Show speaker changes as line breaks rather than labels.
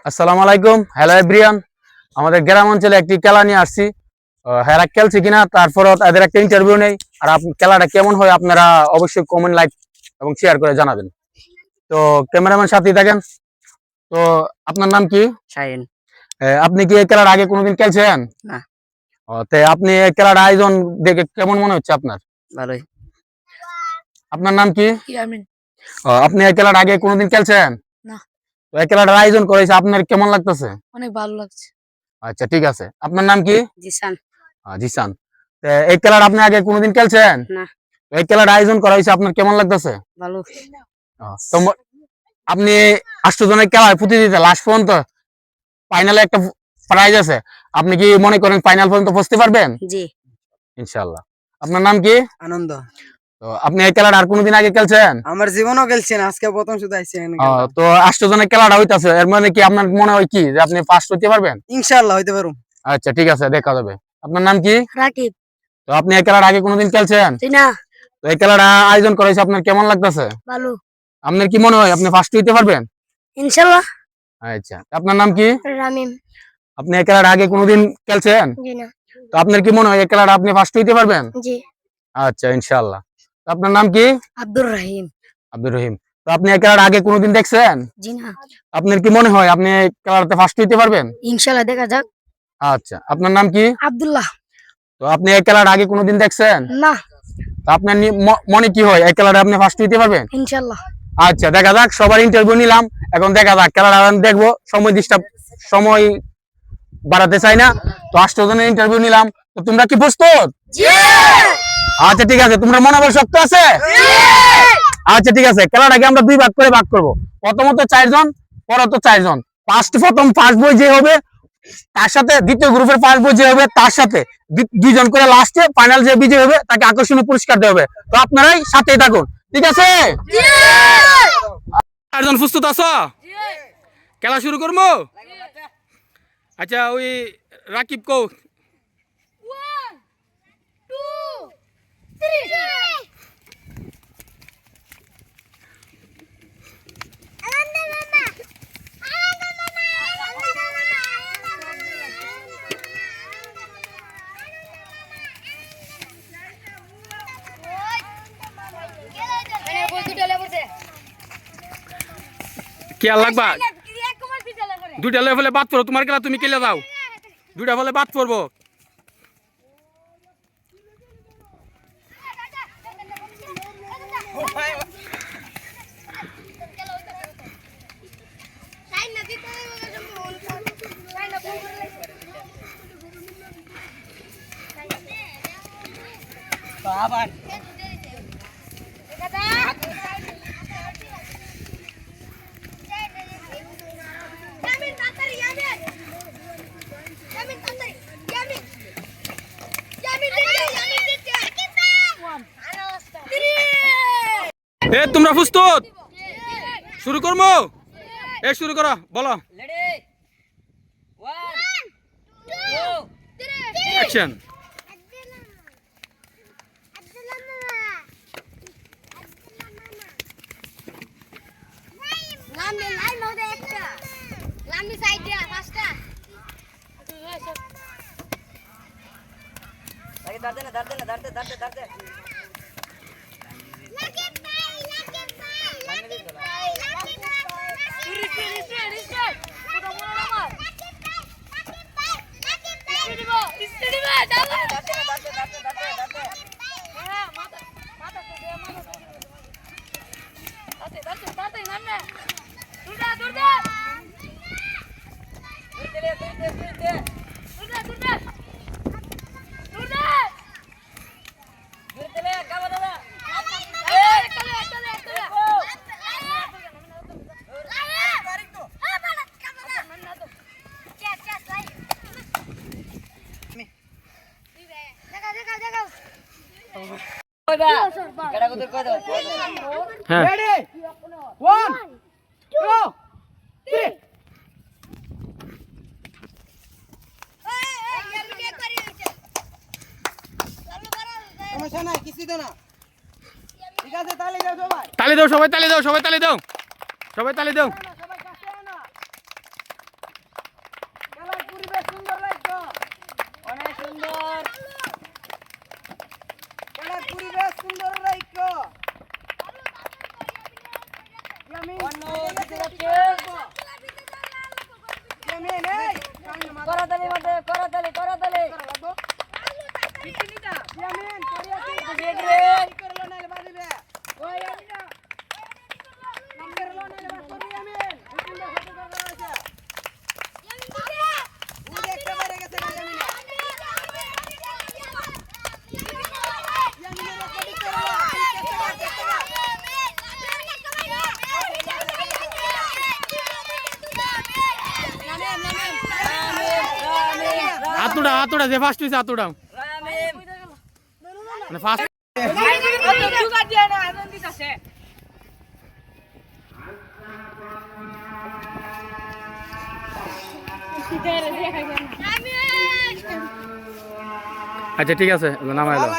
আসসালামু আলাইকুম। Hello everyone, আমাদের গ্রাম অঞ্চলে একটি খেলা নিয়ে আসছি। হেরা খেলছে কিনা তারপরও তাদের একটা ইন্টারভিউ নেই। আর খেলাটা কেমন হয় আপনারা অবশ্যই কমেন্ট, লাইক এবং শেয়ার করে জানাবেন। তো ক্যামেরাম্যান সাথেই থাকেন। তো আপনার নাম কি?
শাহিন।
আপনি কি এই খেলার আগে কোনোদিন খেলছেন?
না।
তো আপনি এই খেলার আয়োজন দেখে কেমন মনে হচ্ছে আপনার?
ভালোই।
আপনার নাম কি?
ইয়ামিন।
আপনি এই খেলার আগে কোনোদিন খেলছেন?
না।
তো এই খেলাটার আয়োজন করেছে, আপনার কেমন লাগতেছে?
অনেক ভালো লাগছে।
আচ্ছা, ঠিক আছে। আপনার নাম কি?
জিসান।
জিসান। এই খেলাটা আপনি আগে কোনোদিন খেলছেন?
না।
এই খেলাটা আয়োজন করা হয়েছে, আপনার কেমন লাগতেছে?
ভালো।
তো আপনি 8 জনের খেলায় প্রতিযোগিতা লাস্ট পর্যন্ত ফাইনালে একটা প্রাইজ আছে, আপনি কি মনে করেন ফাইনাল পর্যন্ত পৌঁছতে পারবেন?
জি
ইনশাআল্লাহ। আপনার নাম কি?
আনন্দ।
তো আপনি এই খেলাটা আর কোনোদিন আগে খেলছেন?
আমার জীবনও খেলছেন, আজকে প্রথম শুধু আইছি এখানে।
তো 8 জনের খেলাটা হইতাছে, এর মানে কি আপনার মনে হয় কি যে আপনি ফার্স্ট হতে পারবেন?
ইনশাআল্লাহ হইতে পারুম।
আচ্ছা, ঠিক আছে, দেখা যাবে। আপনার নাম কি?
রাকিব।
তো আপনি এই খেলার আগে কোনোদিন খেলছেন?
না।
তো এই খেলাটা আয়োজন করা হয়েছে, আপনার কেমন লাগতেছে?
ভালো।
আপনার কি মনে হয় আপনি ফার্স্ট হইতে পারবেন?
ইনশাআল্লাহ।
আচ্ছা, আপনার নাম কি?
রামিম।
আপনি এই খেলার আগে কোনোদিন খেলছেন?
জি না।
তো আপনার কি মনে হয় এই খেলাটা আপনি ফার্স্ট হইতে পারবেন?
জি।
আচ্ছা, ইনশাআল্লাহ। তো আপনার নাম কি?
আব্দুর রহিম।
আব্দুর রহিম। তো আপনি এই খেলাটা আগে কোনোদিন দেখছেন?
জি না।
আপনার কি মনে হয় আপনি এই খেলাটাতে ফার্স্ট হইতে পারবেন?
ইনশাআল্লাহ, দেখা যাক।
আচ্ছা, আপনার নাম কি?
আব্দুল্লাহ।
তো আপনি এই খেলাটা আগে কোনোদিন দেখছেন?
না।
তো আপনার মনে কি হয় এই খেলাটা আপনি ফার্স্ট হইতে পারবেন?
ইনশাআল্লাহ।
আচ্ছা, দেখা যাক। সবার ইন্টারভিউ নিলাম, এখন দেখা যাক খেলাটা দেখবো। সময় বাড়াতে চাই না। তো 8 জনের ইন্টারভিউ নিলাম। তো তোমরা কি প্রস্তুত?
জি।
আচ্ছা, ঠিক আছে। তোমরা মনোবল শক্ত আছে?
জি।
আচ্ছা, ঠিক আছে। খেলাটাকে আমরা দুই ভাগ করে ভাগ করব। প্রথমত 4 জন, পরত 4 জন। প্রথম ফার্স্ট বই যে হবে তার সাথে দ্বিতীয় গ্রুপের ফার্স্ট বই যে হবে তার সাথে 2 জন করে লাস্টে ফাইনাল যে বিজয়ী হবে তাকে আকর্ষণীয় পুরস্কার দেওয়া হবে। তো আপনারাই সাথেই থাকুন, ঠিক আছে? জি। 4 জন প্রস্তুত আছো? জি। খেলা শুরু করবো? আচ্ছা, ওই রাকিব কও।
1 2 3
কি আর লাগবা? 2টা লেভেলে বাদ পড়ো। তোমার খেলা তুমি খেলে দাও। 2টা বলে বাদ পড়বো।
বাবা
তোমরা প্রস্তুত? শুরু করবো? শুরু করো, বলো। অ্যাকশন।
Ready? 1 2 3
1
সমস্যা নাই কিছু তো না ঠিক আছে তাহলে যাও সবাই
তালি দাও সবাই, তালি দাও সবাই, তালি দাও সবাই, তালি দাও।
সবাই কাছে আনো খেলার পরিবেশ সুন্দর লাগতো অনেক সুন্দর খেলার পরিবেশ সুন্দর লাগতো আমি অন্য কিছু রাখতে আমি নেই করতালি মধ্যে করতালি বিকিনিটা ইয়ামিন করিয়াছি করলো না বাদিবে ওই আমিনা নাম্বার লো না করি ইয়ামিন বিকিনটা ফটো করা আছে উনি একটা বাইরে গেছে ইয়ামিনা ইয়ামিনের রেকর্ডিং করলো
হাতুড়া যে ফার্স্ট হইছে হাতুড়া মানে ফার্স্ট
দুগা দিয়ে না আনন্দিত আছে
আচ্ছা ঠিক আছে নামাই দাও।